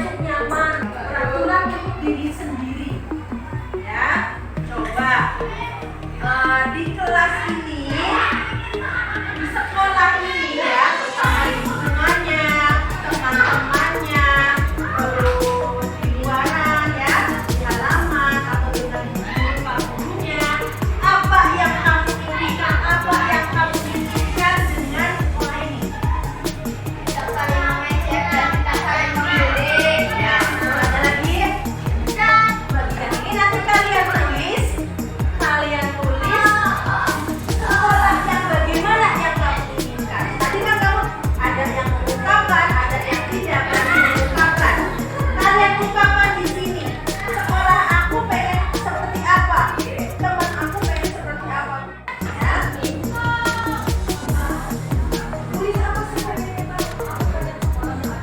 masuk nyaman, peraturan untuk diri sendiri. Ya, coba di kelas ini, di sekolah ini ya, bersama lingkungannya, teman-temannya, terus di luaran ya, di halaman atau dengan guru pak gurunya, apa yang kamu impikan, apa yang kamu inginkan dengan sekolah ini? Kita saling mengejek dan kita saling memilih. Ya, ada lagi? Bagian ini nanti kalian tulis sekolah yang bagaimana yang kamu inginkan. Tadi kan kamu ada yang mengungkapkan, ada yang tidak berani mengungkapkan. Kalian ungkapkan di sini. Sekolah aku pengen seperti apa? Teman aku pengen seperti apa? Ya. Tulis apa sih pengennya kamu? Aku pengen sekolahnya apa?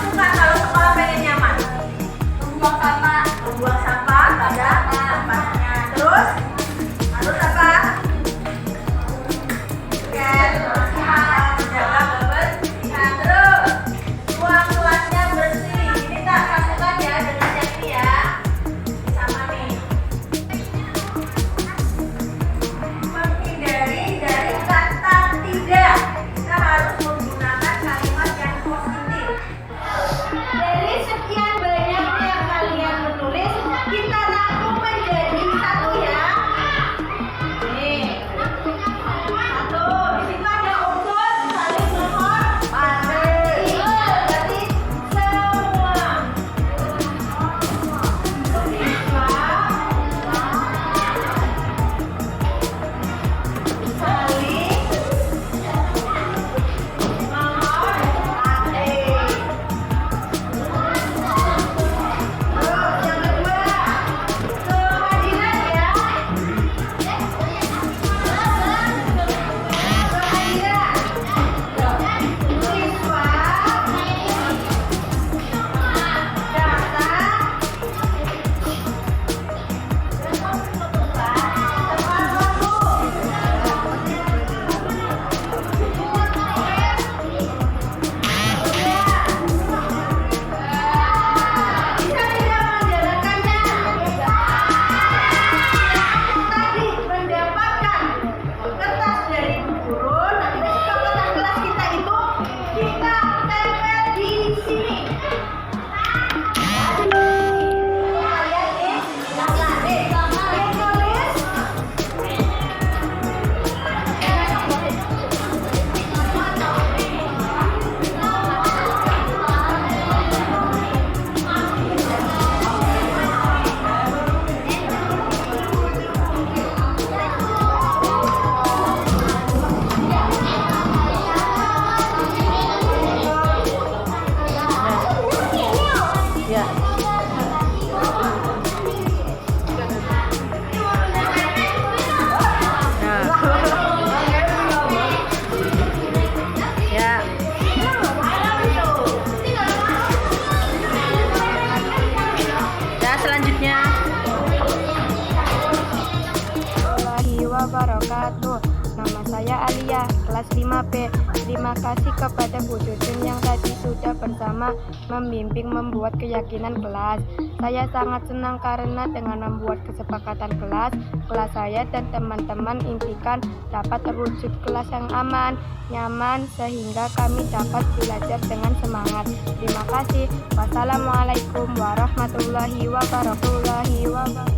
Bukan kalau sekolah pengen nyaman. Membuang sampah. Membuang sampah pada tempatnya. Terus apa? Menjaga kebersihan. Terus ruang kelasnya bersih. Ini tak lakukan ya dengan yang ini ya. Sama nih. Menghindari dari kata tidak. Kita harus menggunakan kalimat yang positif. Dari sekian banyak yang kalian menulis, kita rangkum menjadi satu ya. Nih. Satu. Di situ ada unsur saling menghormati. Berarti semua. Bisa tidak menjalankannya? Tadi mendapatkan kertas dari Bu Guru, nanti kesepakatan kelas kita itu kita tempel di sini. Kalian nih, tulis. Selanjutnya. Warahmatullahi wabarakatuh. Nama saya Alia, kelas 5B. Terima kasih kepada Bu Jujun yang tadi sudah bersama membimbing membuat keyakinan kelas. Saya sangat senang karena dengan membuat kesepakatan kelas saya dan teman-teman impikan dapat terwujud kelas yang aman, nyaman, sehingga kami dapat belajar dengan semangat. Terima kasih. Wassalamualaikum warahmatullahi wabarakatuh.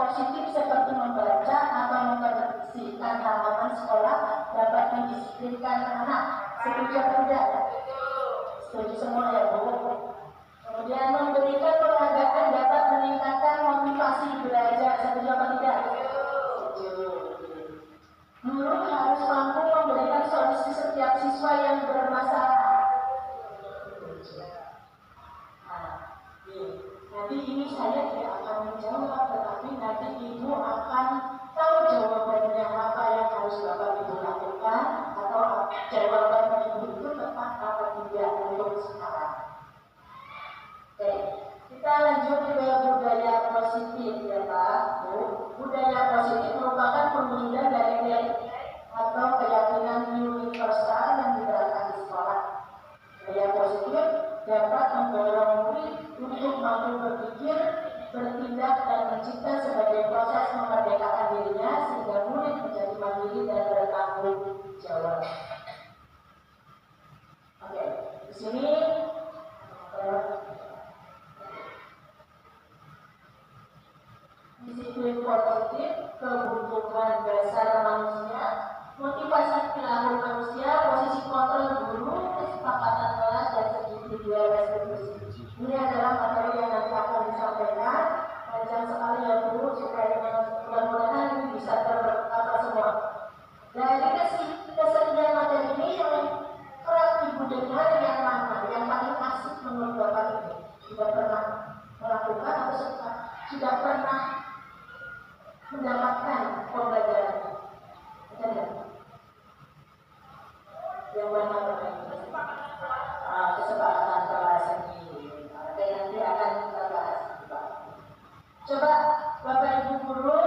positif seperti membaca atau membersihkan halaman sekolah dapat mendisiplinkan anak. Setuju atau tidak? Setuju semua ya Bu. Kemudian memberikan penghargaan dapat meningkatkan motivasi belajar. Setuju atau tidak? Setuju. Guru harus mampu memberikan solusi setiap siswa yang bermasalah. Nanti ini saya tidak akan menjawab, tetapi nanti Ibu akan tahu jawabannya apa yang harus Bapak Ibu lakukan, atau jawaban Ibu itu tepat apa tidak untuk sekarang. Oke, kita lanjut ke budaya positif ya Pak Bu. Budaya positif merupakan pemindah dari nilai atau keyakinan universal yang diterapkan di sekolah. Budaya positif dapat mendorong murid untuk mampu berpikir, bertindak, dan mencipta sebagai proses memerdekakan dirinya sehingga murid menjadi mandiri dan bertanggung jawab. Oke, di sini disiplin positif, kebutuhan dasar manusia, motivasi perilaku manusia, posisi kontrol guru, kesepakatan kelas, dan segitiga restitusi. Ini adalah materi yang nanti akan disampaikan. Panjang sekali ya Bu, supaya mudah-mudahan ini bisa terapa semua. Dari kesediaan materi ini yang kerap Ibu dengar yang mana, yang paling asik menurut Bapak ini? Sudah pernah melakukan atau sudah pernah mendapatkan pembelajaran? Yang mana Bapak ini? Kesepakatan kelas ini. Oke, nanti akan kita bahas. Coba Bapak Ibu guru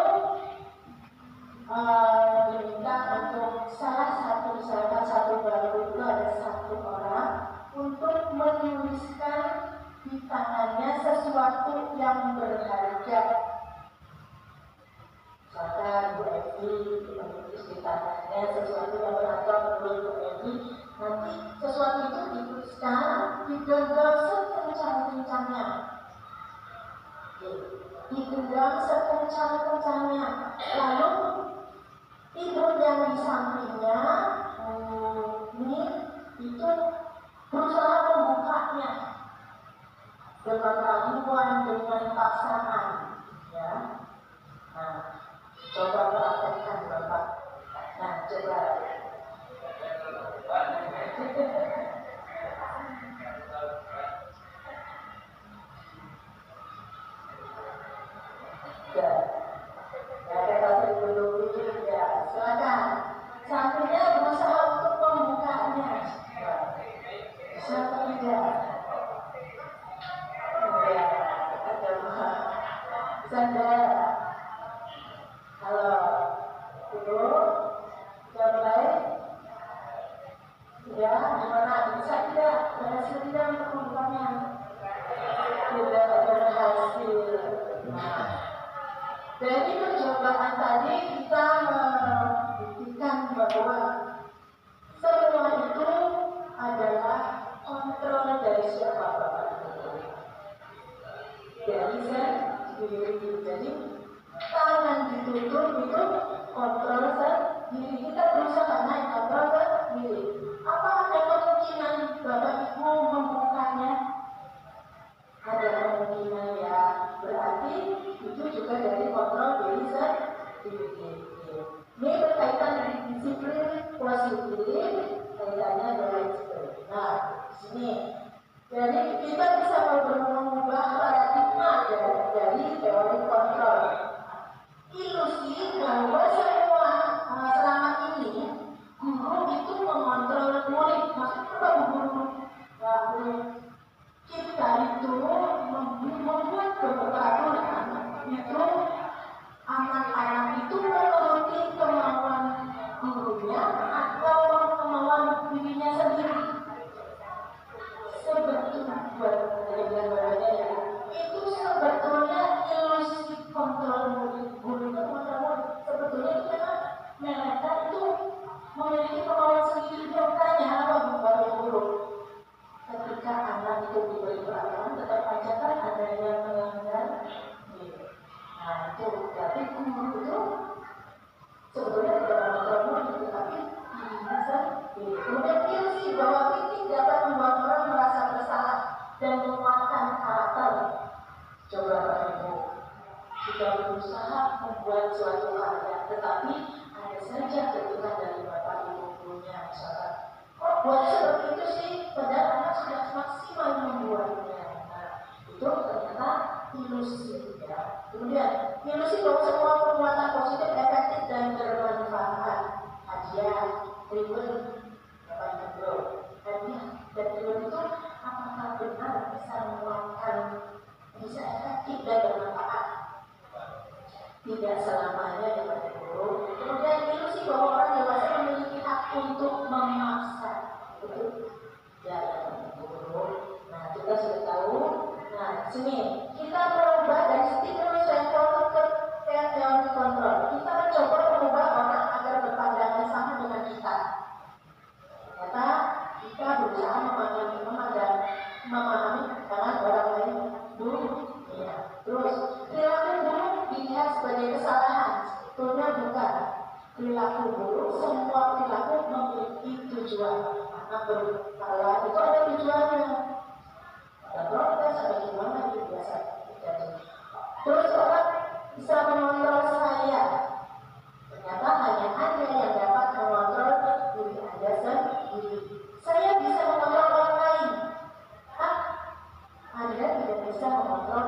diminta untuk salah satu baru itu ada satu orang untuk menuliskan di tangannya sesuatu yang berharga. Misalkan Bu Evi menulis di tangannya sesuatu yang berharga menurut Bu Evi. Nanti sesuatu itu dituliskan, digenggam sekencang-kencangnya. Digenggam sekencang-kencangnya. Lalu ibu yang di sampingnya ini itu berusaha membukanya dengan ramuan, dengan paksaan, ya. Nah, coba praktekkan Bapak. Nah, coba. Ya, kita dulu ya, silakan. Sampingnya berusaha untuk membukanya. Bisa atau tidak? Ya, ada sadar. Halo, Ibu, sudah mulai? Ya, gimana? Bisa tidak? Berhasil tidak untuk membukanya? Tidak berhasil. Nah, dari percobaan tadi kita membuktikan bahwa semua itu adalah kontrol dari siapa Bapak Ibu? Dari sendiri. Jadi tangan ditutup itu kontrol sendiri. Kita berusaha naik kontrol sendiri. Apa ada kemungkinan Bapak Ibu membukanya? Ada kemungkinan ya. Berarti itu juga dari kontrol diri sendiri. Ini berkaitan dengan disiplin positif, kaitannya dengan disiplin. Nah, sini. Jadi kita bisa mengubah paradigma dari teori kontrol. Nah itu berarti guru itu sebetulnya tidak mengontrol murid, tetapi dirinya sendiri. Kemudian ilusi bahwa kritik dapat membuat orang merasa bersalah dan menguatkan karakter. Coba Bapak Ibu, kita berusaha membuat suatu karya, tetapi ada saja kebutuhan dari Bapak Ibu gurunya, misalkan, kok buat seperti itu sih, padahal anak sudah maksimal membuatnya. Nah, itu ternyata ilusi, ya. Kemudian ilusi bahwa semua perbuatan positif efektif dan bermanfaat. Hadiah, reward, Bapak Ibu, hadiah dan reward itu apakah benar bisa menguatkan, bisa efektif dan bermanfaat? Tidak selamanya ya Bapak Ibu. Kemudian ilusi bahwa orang dewasa memiliki hak untuk memaksa. Betul? Ya Bapak Ibu. Nah kita sudah tahu. Nah sini kita merubah dari stimulus dan teori kontrol. Kita mencoba mengubah orang agar berpandangan sama dengan kita. Ternyata kita berusaha memahami dengan orang lain dulu. Ya. Terus perilaku buruk dilihat sebagai kesalahan, sebetulnya bukan. Perilaku buruk, semua perilaku memiliki tujuan. Karena bersalah itu ada tujuannya. Ada protes, ada gimana itu biasa terjadi. Terus orang bisa mengontrol saya. Ternyata hanya Anda yang dapat mengontrol diri Anda sendiri. Saya bisa mengontrol orang lain. Anda tidak bisa mengontrol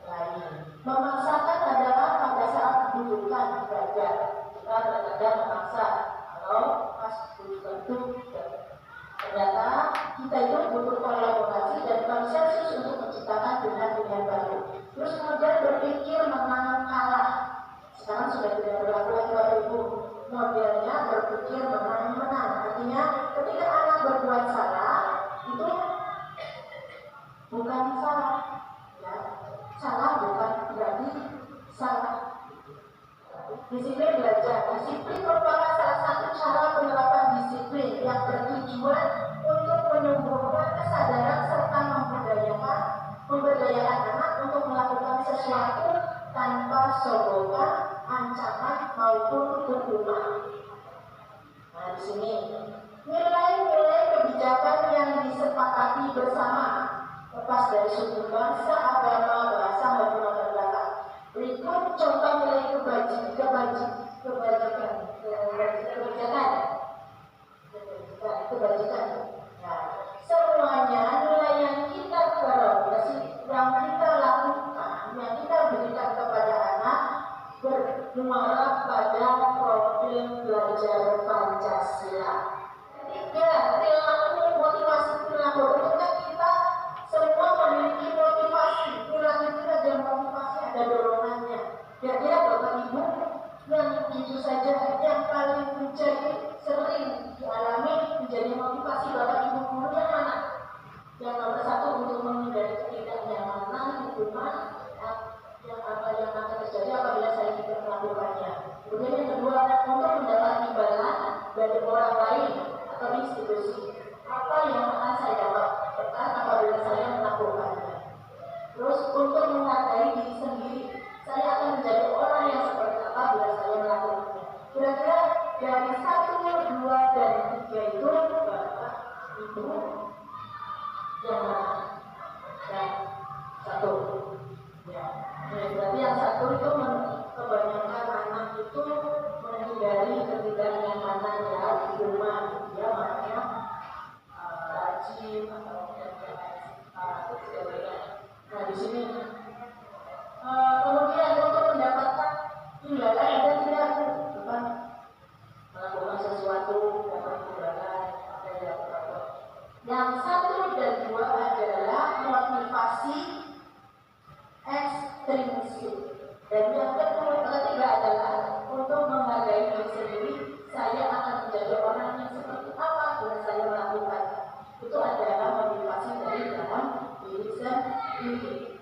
lain. Memaksakan adalah pada saat butuhkan belajar. Kita terkadang memaksa kalau pas butuhkan itu. Ternyata kita itu butuh kolaborasi dan konsensus untuk menciptakan dunia baru. Terus kemudian berpikir menang kalah. Sekarang sudah tidak berlaku lagi Bapak Ibu. Modelnya berpikir menang. Artinya ketika anak berbuat salah itu bukan salah, ya. Salah bukan berarti salah. Disiplin belajar. Disiplin merupakan salah satu cara penerapan disiplin yang bertujuan untuk menumbuhkan kesadaran serta memberdayakan anak untuk melakukan sesuatu tanpa sogokan, ancaman maupun hukuman. Nah di sini nilai-nilai kebijakan yang disepakati bersama, lepas dari suku bangsa, agama, bahasa maupun latar belakang. Berikut contoh nilai kebajikan. Nah, semuanya nilai yang kita korelasi, yang kita lakukan, yang kita berikan kepada anak bermuara pada profil belajar Pancasila. Ketiga, perilaku motivasi perilaku. Ketika kita semua memiliki motivasi, perilaku itu ada motivasi, ada dorongannya. Jadi Bapak Ibu yang itu saja yang paling menjadi sering dialami menjadi motivasi Bapak Ibu guru yang mana? Yang nomor satu untuk menghindari ketidaknyamanan, hukuman yang akan terjadi apabila saya tidak melakukannya. Kemudian yang kedua untuk mendapat imbalan dari orang lain atau institusi. Apa yang akan saya dapatkan apabila saya melakukannya? Terus untuk menghargai diri sendiri, saya akan menjadi orang yang seperti apa bila saya melakukannya. Kira-kira dari 1, 2, dan 3 itu Bapak Ibu yang mana? Yang 1. Ya. Berarti yang 1 itu kebanyakan anak itu menghindari ketidaknyamanan ya di rumah. Dia makanya rajin atau nah di sini kemudian untuk mendapatkan imbalan ada tidak bukan melakukan sesuatu dapat imbalan ada yang dapat. Yang 1 dan 2 adalah motivasi ekstrinsik dan yang ketiga adalah untuk menghargai diri sendiri. Saya akan menjadi orang yang seperti apa bila saya melakukan itu adalah motivasi dari dalam diri sendiri.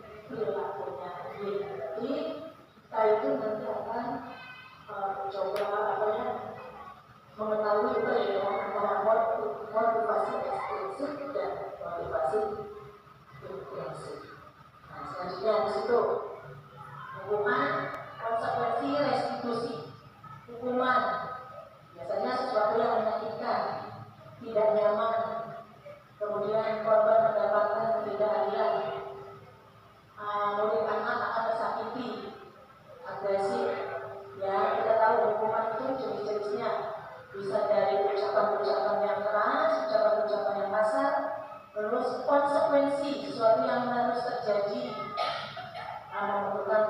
ketidakadilan. Murid anak akan tersakiti, agresif. Ya, kita tahu hukuman itu jenis-jenisnya. Bisa dari ucapan-ucapan yang keras, ucapan-ucapan yang kasar, terus konsekuensi sesuatu yang harus terjadi membutuhkan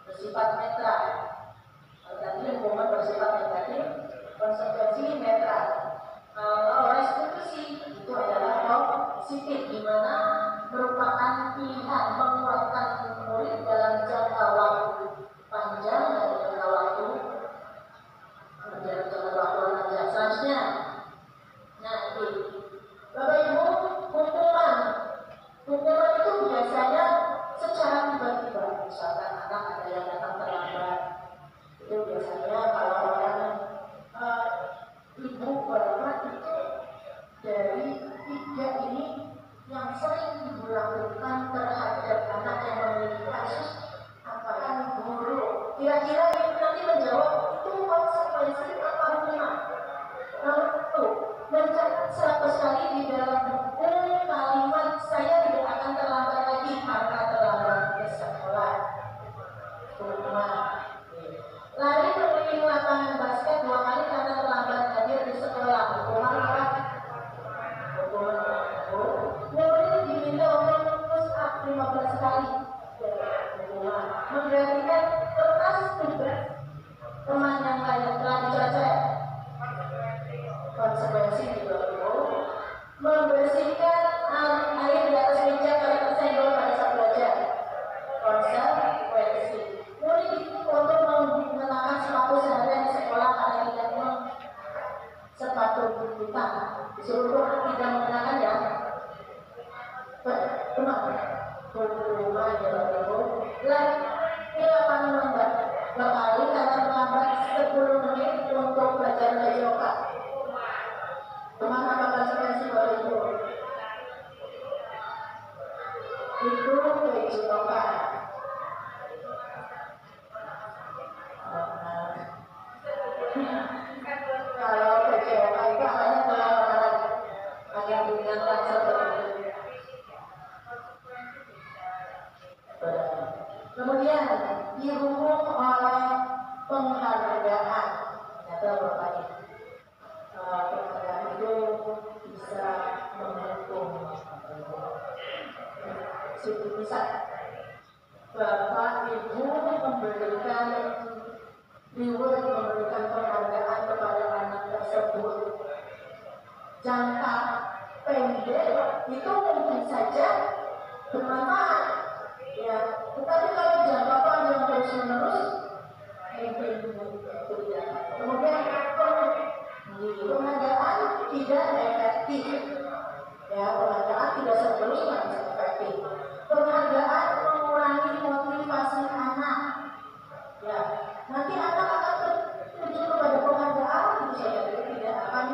bersifat netral. Tadi hukuman bersifat negatif, konsekuensi netral. Kalau restitusi itu adalah positif, di mana merupakan pilihan menguatkan murid dalam jangka waktu panjang dan jangka waktu panjang selanjutnya. Nah, itu Bapak Ibu, hukuman itu biasanya secara tiba-tiba. Misalkan anak ada yang datang terlambat, itu biasanya kalau orang ibu bapak itu dari tiga ini yang sering dilakukan terhadap anak yang memiliki kasus apakah guru. Kira-kira ini nanti menjawab itu konsekuensi apa hukuman. Nomor 1, mencatat 100 kali di dalam buku kalimat saya tidak akan terlambat lagi karena terlambat ke sekolah. Hukuman. Lari keliling lapangan basket 2 kali karena terlambat hadir di sekolah. Hukuman apa? Hukuman. Murid diminta untuk push up 15 kali. Hukuman. Menggantikan kertas tugas teman yang lain telah dicoret. Konsekuensi juga itu. Membersihkan air di atas meja kalau tersenggol pada saat belajar. Konsekuensi. Murid untuk mengenakan sepatu seharian di sekolah karena tidak sepatu hitam. Disuruh tidak mengenakan ya. Hukuman ya Bapak Ibu. Di lapangan lambat berkali karena terlambat 10 menit untuk belajar yoga. Hukuman apa konsekuensi Bapak Ibu? Itu yoga. Kalau kecewa itu hanya melawan hanya dengan langsung seperti itu. Kemudian dihukum oleh penghargaan atau berbagai penghargaan itu bisa menghukum bisa Bapak Ibu memberikan reward, memberikan penghargaan kepada anak tersebut. Jangka pendek itu mungkin saja bermanfaat, ya. Tetapi kalau jangka panjang terus menerus, mungkin tidak. Kemudian penghargaan tidak efektif, ya. Penghargaan tidak sepenuhnya bisa efektif. Penghargaan mengurangi motivasi anak, ya. Nanti anak akan tertuju kepada penghargaan itu saja, tidak akan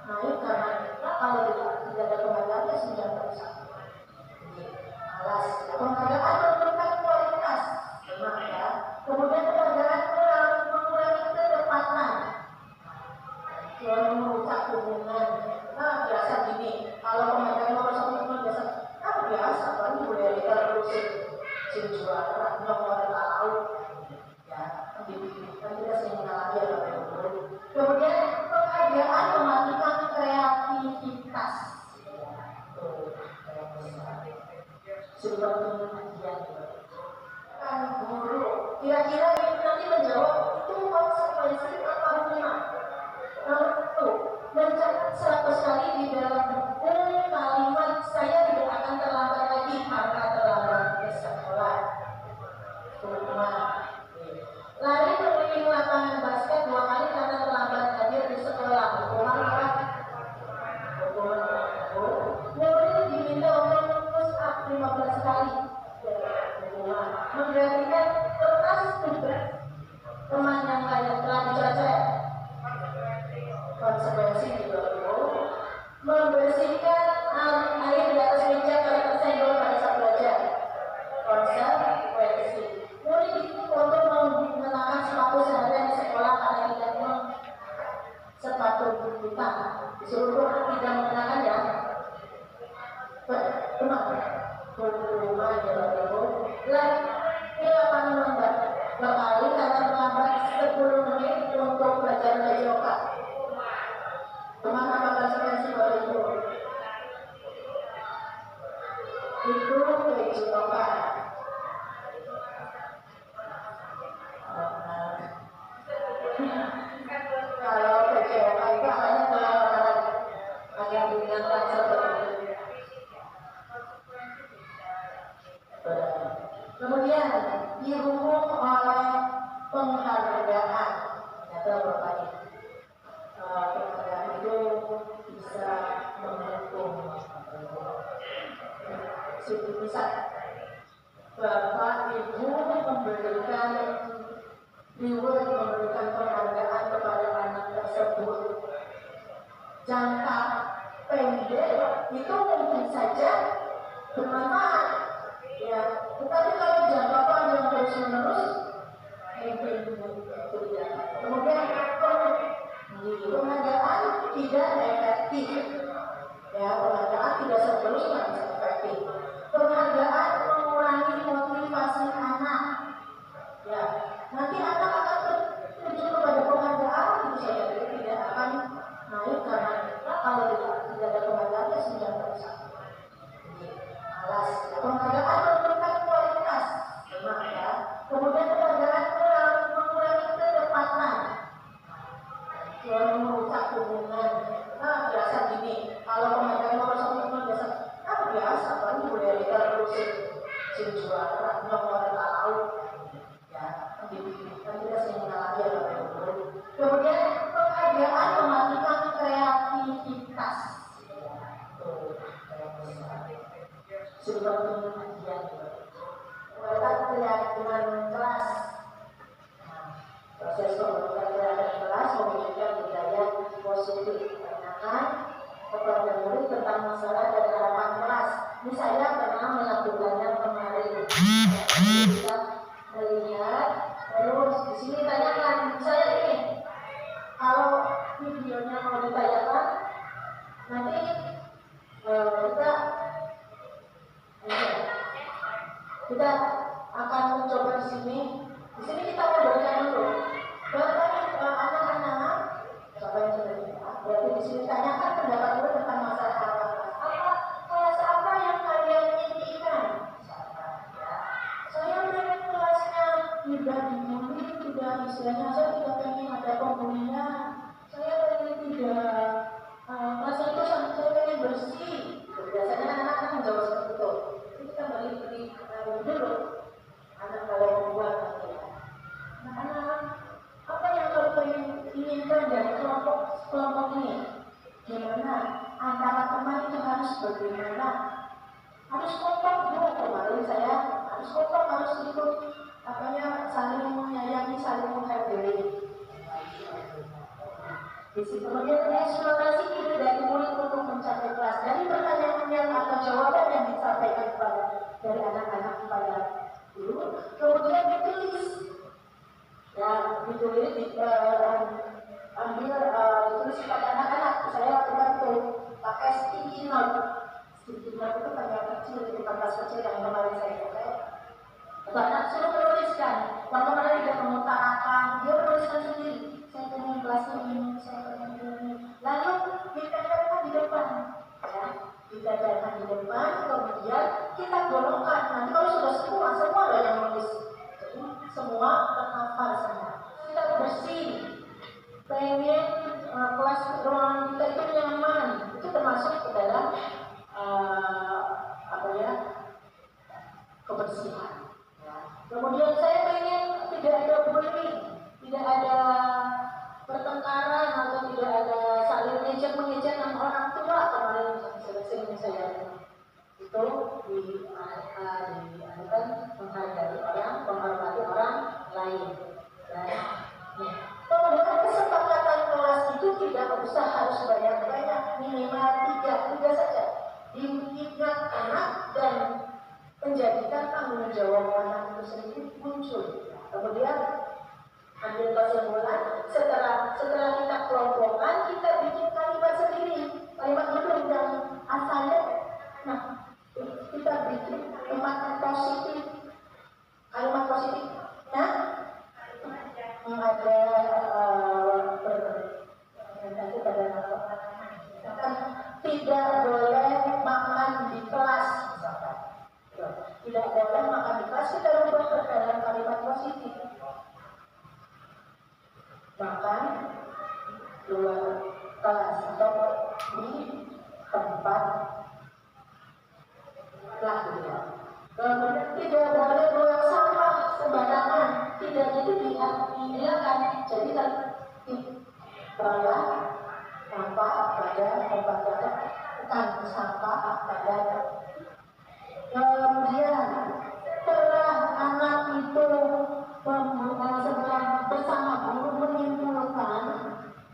naik karena kalau tidak ada penghargaan ya sudah terusak. Malas. Sutoka. Kalau kecewa itu hanya kalau hanya diingatkan seperti itu. Kemudian didukung oleh penghargaan atau berbagai penghargaan itu bisa mendukung bisa Bapak Ibu memberikan reward, memberikan penghargaan kepada anak tersebut. Jangka pendek itu mungkin saja bermanfaat, ya. Tetapi kalau jangka panjang terus menerus, mungkin tidak. Kemudian penghargaan tidak efektif, ya. Penghargaan tidak seterusnya bisa efektif. Penghargaan mengurangi motivasi anak, ya. Nanti anak akan terjun kepada penghargaan itu saja, tidak akan naik karena kalau tidak ada penghargaan ya sudah terasa. Malas. Penghargaan menurunkan kualitas, ya. Kemudian penghargaan mengurangi ketepatan, merusak hubungan. Nah, biasa gini, kalau penghargaan nomor satu biasa, biasa kan budaya kita terus juara, nomor tahu, ya. Kan kita sering mengalami ya. Kemudian penghargaan mematikan kreativitas. Seperti ujian, mereka keyakinan kelas. Proses pembentukan keyakinan kelas memiliki budaya positif, menanyakan kepada murid tentang masalah dan harapan kelas. Ini saya pernah melakukannya kemarin. Kita melihat, terus di sini tanyakan saya ini, kalau videonya mau ditanyakan, nanti kita akan mencoba di sini. Di sini kita ngobrolkan dulu. Anak-anak, siapa yang sudah kita? Berarti di sini tanyakan pendapat dulu tentang masalah apa kelas apa yang kalian impikan? Saya pengen kelasnya tidak dimulai, tidak istilahnya saya tidak pengen ada penghuninya. Saya pengen tidak kelas itu saya pengen bersih. Biasanya anak-anak menjawab seperti itu. Kita balik dulu. Anak kalau membuat anak-anak apa yang kau inginkan dari kelompok ini? Gimana antara teman itu harus bagaimana? Harus kompak dulu. Kemarin saya harus kompak, harus ikut saling menyayangi, saling menghargai. Kemudian eksplorasi ide dari murid untuk mencapai kelas. Dari pertanyaan yang atau jawaban yang disampaikan dari anak-anak kepada guru, kemudian ditulis, ya ditulis ditulis kepada anak-anak. Saya bantu pakai sticky note. Sticky note itu kayak kecil, itu kertas kecil yang kemarin saya pakai. Anak suruh menuliskan. Kalau kemarin dia mengutarakan, dia menuliskan sendiri. Saya pengen kelas ini, saya pengen ini. Lalu ditempelkan di depan, ya. Ditempelkan di depan, kemudian kita golongkan. Nanti kalau sudah semua ada yang nulis. Jadi semua terhafal sana. Kita bersih. Pengen kelas ruangan kita itu nyaman. Itu termasuk ke dalam kebersihan. Ya. Kemudian saya pengen tidak ada bullying, tidak ada pertengkaran atau tidak ada saling mengejek dengan orang tua. Kemarin sering saya itu menghargai orang, menghormati orang lain. Kemudian kesepakatan kelas itu tidak usah harus banyak-banyak, minimal 3 saja. Diingat anak dan menjadikan tanggung jawab anak itu sendiri muncul. Kemudian ambil kesimpulan, setelah kita kelompokkan, kita bikin kalimat sendiri, kalimat gedung yang asalnya. Nah, kita bikin kalimat positif. Nah, ada tidak boleh makan di kelas, misalkan. makan luar kelas atau di tempat lah gitu ya. Kemudian tidak boleh buang sampah sembarangan, tidak itu dihilangkan. Jadi kan buang sampah pada tempat bukan sampah pada. Kemudian setelah anak itu bersama guru menyimpulkan,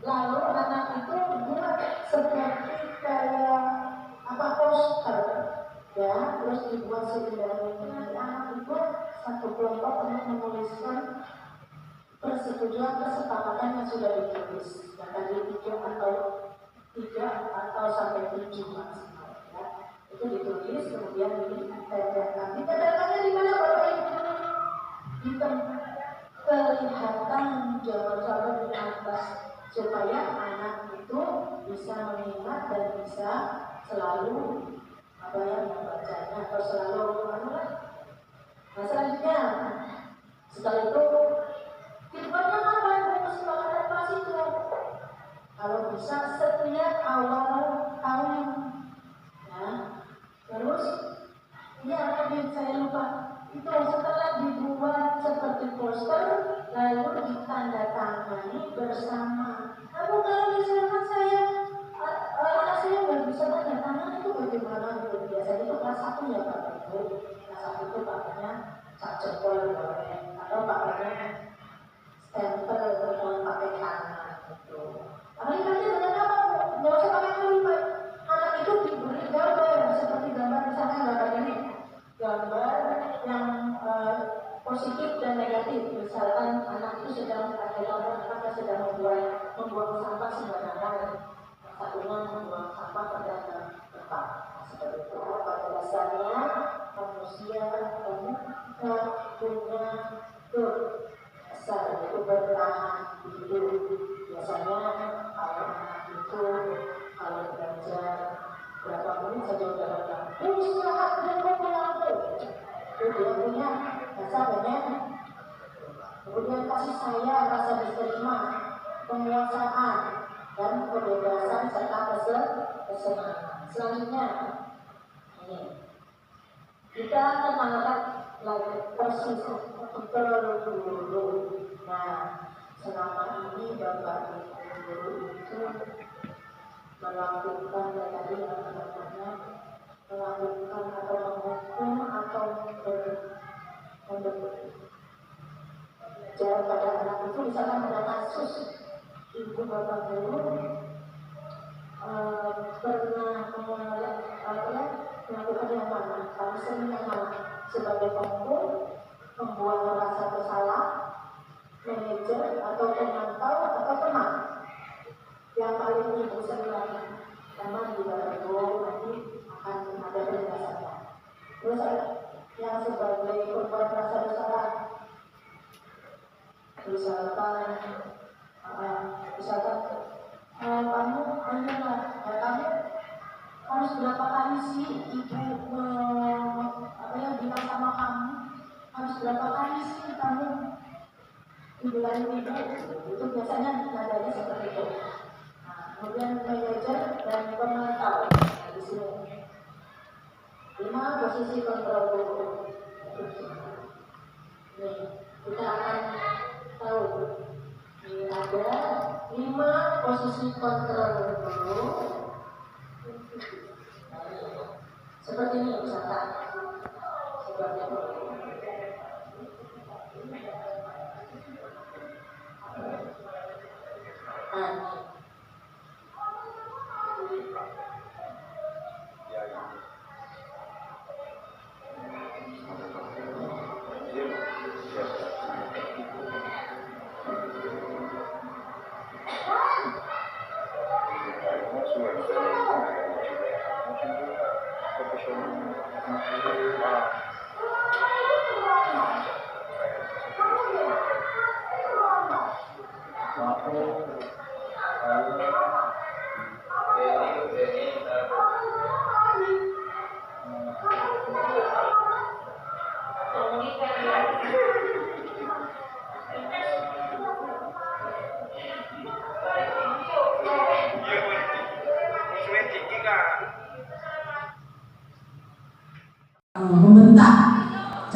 lalu anak itu buat seperti kayak poster, ya, terus dibuat sedemikian anak itu satu kelompok untuk menuliskan persetujuan kesepakatan yang sudah ditulis, yang tadi 3 atau sampai 7 maksimal, ya. Itu ditulis kemudian ditempelkan. Ditempelkannya di mana Bapak Ibu? Di tempat kelihatan jalan-jalan di atas supaya anak itu bisa mengingat dan bisa selalu membacanya atau selalu Nah selanjutnya setelah itu tujuannya apa yang kesepakatan kelas itu? Kalau bisa setiap awal tahun, ya. Terus ya tadi saya lupa itu setelah dibuat seperti poster lalu ditandatangani bersama. Kamu kalau misalkan anak saya nggak bisa tanda tangan itu bagaimana? Itu biasanya itu kelas 1 ya Pak Ibu. Kelas 1 itu pakainya sak jempol atau pakainya stempel atau pakai tangan gitu. Tapi nanti dengan apa? Nggak usah pakai kalimat. Anak itu diberi gambar seperti gambar misalnya gambar ini, gambar yang positif dan negatif. Misalkan anak itu sedang membuang sampah sembarangan, satunya membuang sampah pada tempat seperti itu. Pada dasarnya manusia punya dasar itu bertahan hidup. Biasanya kalau anak itu kalau belajar berapa menit saja udah datang. Istirahat dan pulang itu dia punya dasarnya. Kemudian kasih sayang, rasa diterima, penguasaan dan kebebasan serta kesenangan. Selanjutnya ini kita kenalkan lagi posisi dulu. Nah, selama ini Bapak Ibu itu melakukan tadi yang namanya melakukan atau menghukum atau jalan pada anak itu misalkan ada kasus ibu bapak guru pernah melakukan yang mana, kami sering yang mana sebagai pembuat merasa bersalah, manajer atau pemantau atau teman yang paling ibu sering teman di bapak guru nanti akan ada penjelasannya. Terus yang sebagai pembuat merasa bersalah misalkan kamu kamu harus berapa kali sih ibu bilang sama kamu harus berapa kali sih kamu dibilangin ibu itu biasanya nadanya seperti itu. Nah, kemudian manajer dan pemantau di sini 5 posisi kontrol guru. Nih kita akan tahu ini ada 5 posisi kontrol dulu seperti ini misalkan seperti ini.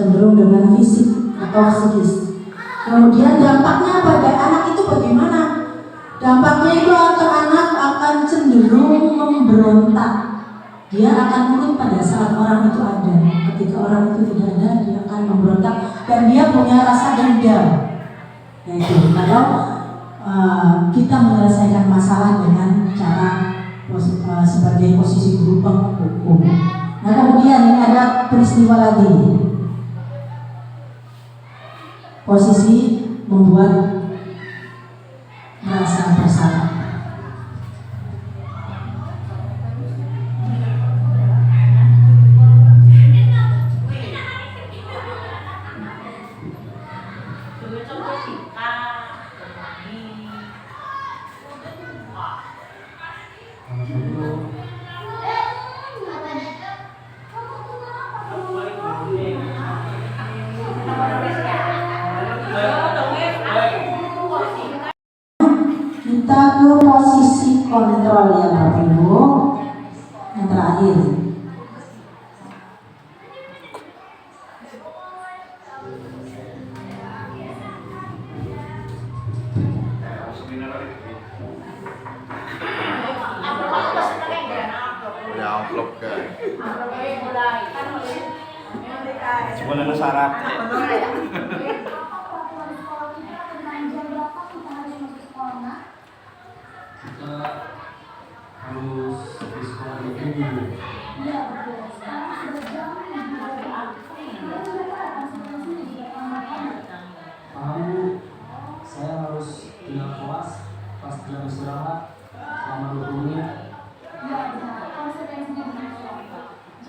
cenderung dengan fisik atau psikis. Kemudian dampaknya pada anak itu bagaimana? Dampaknya itu anak akan cenderung memberontak. Dia akan nurut pada saat orang itu ada. Ketika orang itu tidak ada, dia akan memberontak dan dia punya rasa dendam. Yaitu kalau kita menyelesaikan masalah dengan cara sebagai posisi guru penghukum. Nah kemudian ini ada peristiwa lagi. Posisi membuat merasa bersalah. Kita ke posisi kontrol ya Bapak Ibu. Yang terakhir. Sebenarnya syarat. Kita harus di sekolah ini. Paham, saya harus tinggal kelas pas jam istirahat selama 20 menit.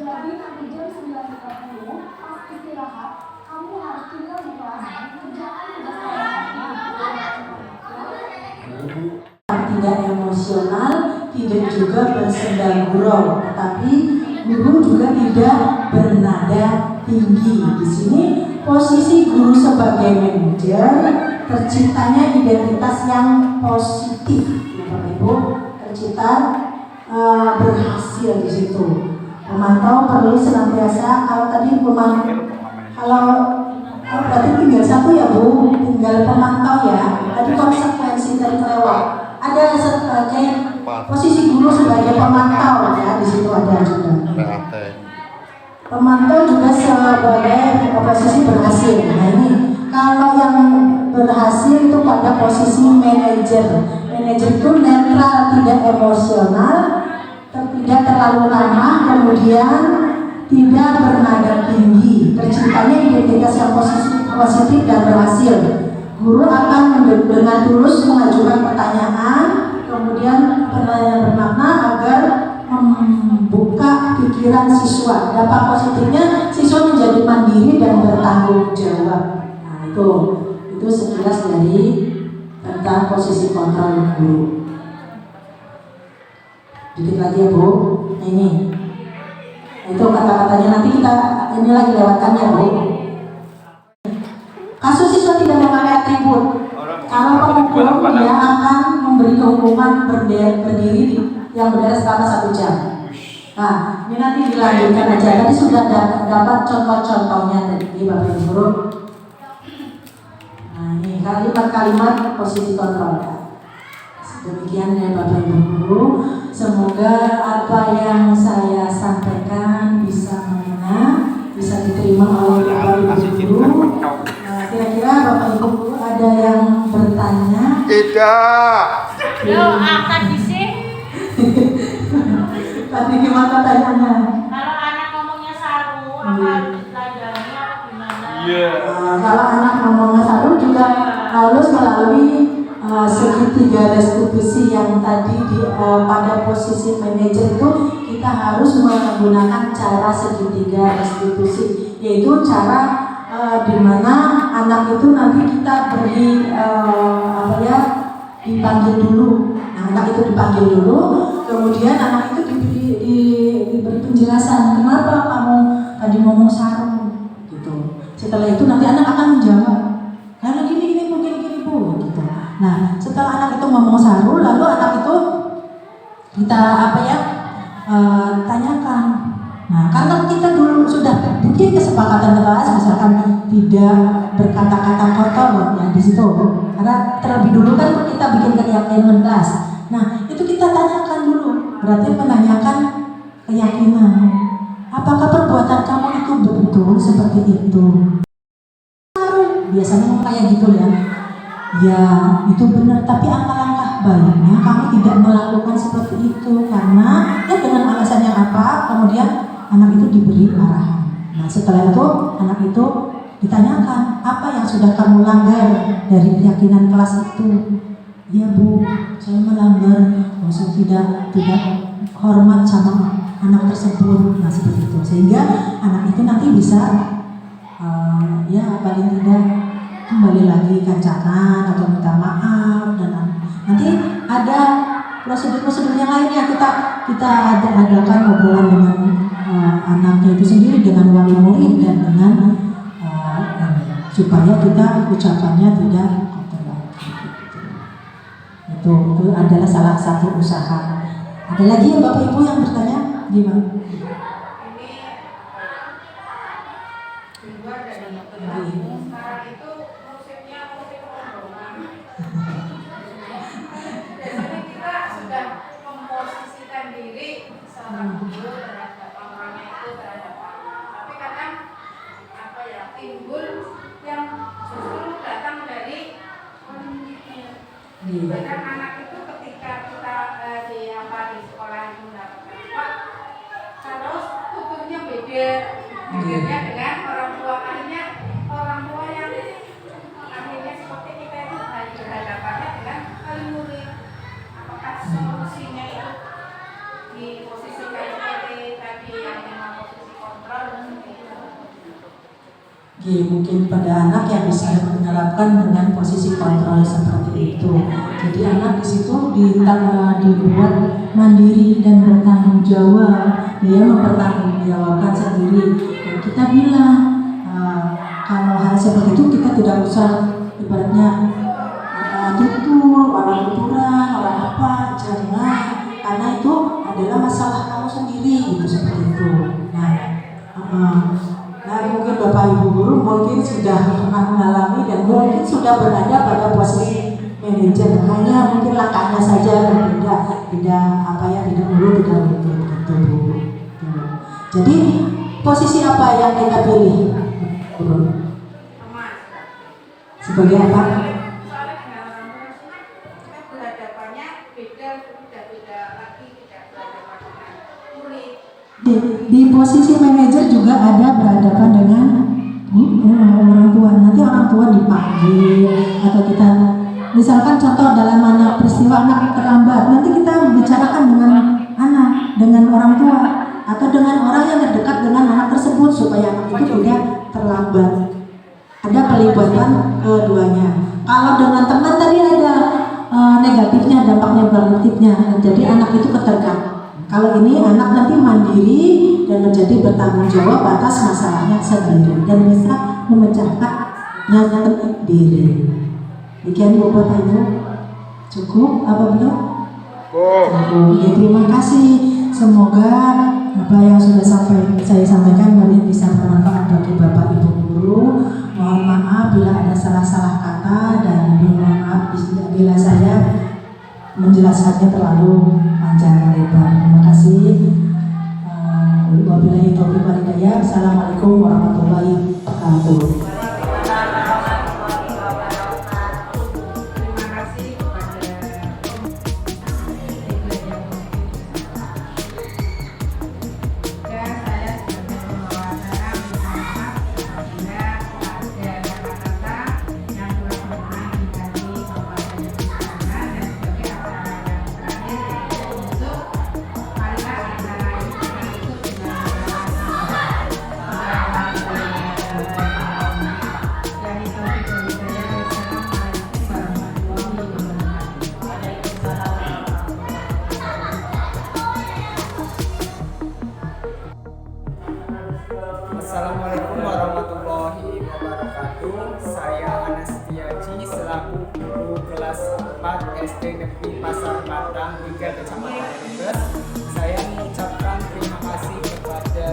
Jadi nanti jam 9.30 pas istirahat, kamu harus tinggal di kelas kerjaan Tidak emosional, tidak juga bersenda gurau, tetapi guru juga tidak bernada tinggi. Di sini posisi guru sebagai manajer, terciptanya identitas yang positif, ya Bapak Ibu, tercipta berhasil di situ. Pemantau perlu senantiasa, kalau tadi berarti tinggal satu ya Bu, tinggal pemantau ya. Tadi konsekuensi dari kelewat. Ada sebagai posisi guru sebagai pemantau ya, di situ ada juga. Pemantau juga sebagai posisi berhasil. Nah ini kalau yang berhasil itu pada posisi manajer. Manajer itu netral, tidak emosional, tidak terlalu ramah, kemudian tidak bernada tinggi. Terciptanya identitas yang positif dan berhasil. Guru akan dengan tulus mengajukan pertanyaan, kemudian pertanyaan bermakna agar membuka pikiran siswa. Dampak positifnya siswa menjadi mandiri dan bertanggung jawab. Nah itu sekilas dari tentang posisi kontrol guru. Dikit lagi ya Bu. Nah, ini itu kata-katanya, nanti kita ini lagi lewatkan ya Bu. Kasus siswa tidak memakai atribut, kalau penghukum dia akan memberi hukuman berdiri yang berdiri selama 1 jam. Nah ini nanti dilanjutkan aja. Tadi sudah dapat contoh-contohnya dari Bapak Ibu Guru. Nah ini kalimat-kalimat posisi kontrol. Demikian ya Bapak Ibu Guru. Semoga apa yang saya sampaikan bisa mengena, bisa diterima oleh Bapak Ibu Guru. Kira-kira Bapak Ibu Guru ada yang bertanya? Tidak. Yo, akan disih. Tapi gimana pertanyaannya? Kalau anak ngomongnya saru, apa harus dipelajari apa gimana? Iya. Kalau anak ngomongnya saru juga harus melalui segitiga restitusi yang tadi pada posisi manajer itu kita harus menggunakan cara segitiga restitusi, yaitu cara di mana anak itu nanti kita beri dipanggil dulu. Nah, anak itu dipanggil dulu, kemudian anak itu diberi penjelasan kenapa kamu tadi ngomong sarung gitu. Setelah itu nanti anak akan menjawab, karena gini mungkin gini Bu gitu. Nah, setelah anak itu ngomong saru, lalu anak itu kita tanyakan, Nah, karena kita dulu sudah bikin kesepakatan kelas, misalkan tidak berkata-kata kotor, ya di situ. Karena terlebih dulu kan kita bikin keyakinan kelas. Nah, itu kita tanyakan dulu. Berarti menanyakan keyakinan. Apakah perbuatan kamu itu betul seperti itu? Biasanya kayak gitu ya. Ya, itu benar. Tapi alangkah baiknya kamu tidak melakukan seperti itu karena ya dengan alasan yang apa, kemudian anak itu diberi arahan. Nah, setelah itu anak itu ditanyakan apa yang sudah kamu langgar dari keyakinan kelas itu. Ya Bu, saya melanggar, saya tidak hormat sama anak tersebut. Nah, seperti itu sehingga anak itu nanti bisa ya paling tidak kembali lagi kancanan atau minta maaf, dan nanti ada prosedur-prosedur yang lainnya kita adakan obrolan dengan anaknya itu sendiri, dengan wali murid dan dengan supaya kita ucapannya tidak kotor lagi. Itu adalah salah satu usaha. Ada lagi ya Bapak Ibu yang bertanya gimana? Sekarang itu musiknya musik rombongan. Biasanya kita sudah memposisikan diri seorang guru terhadap orangnya itu terhadap anak. Tapi kadang timbul yang justru datang dari kadang anak itu ketika kita di sekolah itu mendapatkan apa, terus tuturnya bedanya dengan orang tua, akhirnya orang tua yang akhirnya seperti kita itu berhadapannya dengan wali murid. Apakah solusinya itu diposisikan seperti tadi yang memang posisi kontrol Mungkin pada anak yang bisa menerapkan dengan posisi kontrol seperti itu. Jadi anak di situ dibuat mandiri dan bertanggung jawab. Dia mempertanggungjawabkan sendiri. Dan kita bilang kalau hal seperti itu kita tidak usah ibaratnya tutur, orang tuturan, orang apa, jangan. Karena itu adalah masalah kamu sendiri, gitu seperti itu. Nah, mungkin Bapak Ibu guru mungkin sudah pernah mengalami dan mungkin sudah berada pada posisi manajer. Hanya mungkin langkahnya saja berbeda, tidak dulu, tidak begitu Bu. Jadi posisi apa yang kita pilih, guru? Sebagai apa? Soalnya dengan orang tua kita berhadapannya beda lagi, tidak berhadapan dengan murid. Di posisi manajer juga ada berhadapan dengan orang tua. Nanti orang tua dipanggil atau kita misalkan contoh dalam mana peristiwa anak terlambat, nanti kita bicarakan dengan orang tua atau dengan orang yang terdekat dengan anak tersebut supaya anak itu tidak terlambat. Ada pelibatan keduanya. Kalau dengan teman tadi ada negatifnya, dampak negatifnya. Jadi anak itu ketergantungan. Kalau ini anak nanti mandiri dan menjadi bertanggung jawab atas masalahnya sendiri dan bisa memecahkannya sendiri. Demikian Bapak Ibu. Cukup apa belum? Cukup. Ya, terima kasih. Semoga apa yang sudah saya sampaikan bisa bermanfaat bagi Bapak Ibu guru. Mohon maaf bila ada salah-salah kata dan mohon maaf bila saya menjelaskannya terlalu panjang lebar. Terima kasih. Wabillahi taufiq wal hidayah. Assalamualaikum warahmatullahi wabarakatuh. Assalamualaikum warahmatullahi wabarakatuh. Saya Anastiaji selaku guru kelas 4 SD Negeri Pasar Batang 3 Kecamatan Brebes. Saya mengucapkan terima kasih kepada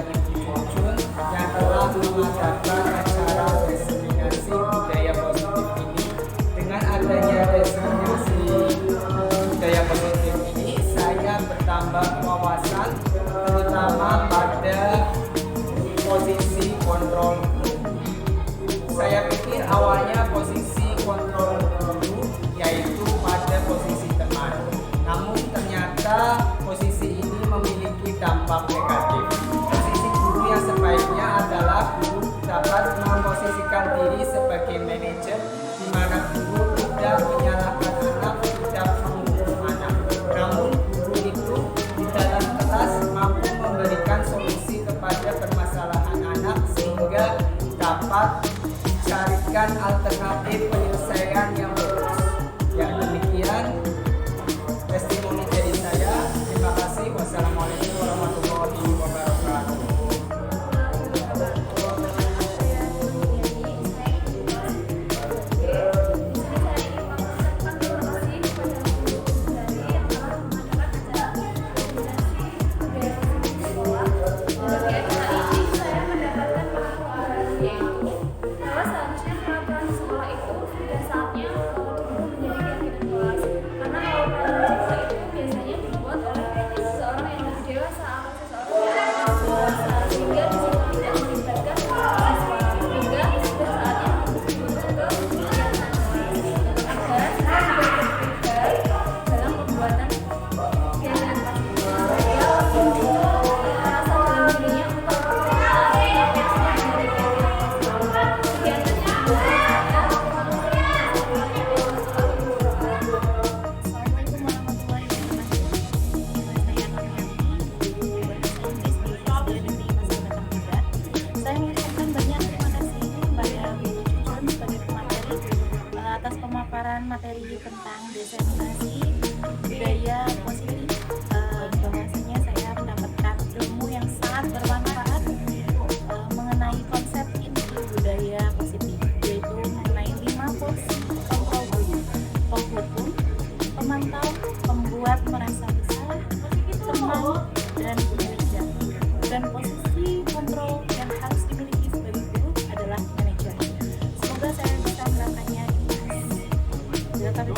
mengadakan acara diseminasi budaya positif ini. Dengan adanya diseminasi budaya positif ini, saya bertambah wawasan, terutama pada posisi kontrol guru. Saya pikir awalnya posisi kontrol guru yaitu pada posisi teman. Namun ternyata posisi ini memiliki dampak negatif. Posisi guru yang sebaiknya adalah guru dapat memposisikan diri sebagai manajer, di mana guru tidak menyalahkan anak, tidak menghukum anak. Namun guru itu di dalam kelas mampu memberikan solusi kepada permasalahan anak sehingga dapat dicarikan alternatif penyelesaian yang bagus. Ya, demikian testimoni dari saya. Terima kasih. Wassalamualaikum warahmatullahi wabarakatuh. Atas pemaparan materi tentang diseminasi budaya positif, bahwasanya saya mendapatkan ilmu yang sangat bermanfaat mengenai konsep inti budaya positif, yaitu mengenai 5 posisi kontrol guru: penghukum, pemantau, pembuat merasa bersalah, teman, dan manajer. Dan posisi kontrol yang harus dimiliki sebagai guru adalah manajer. Semoga saya bisa melakukannya. Bila kami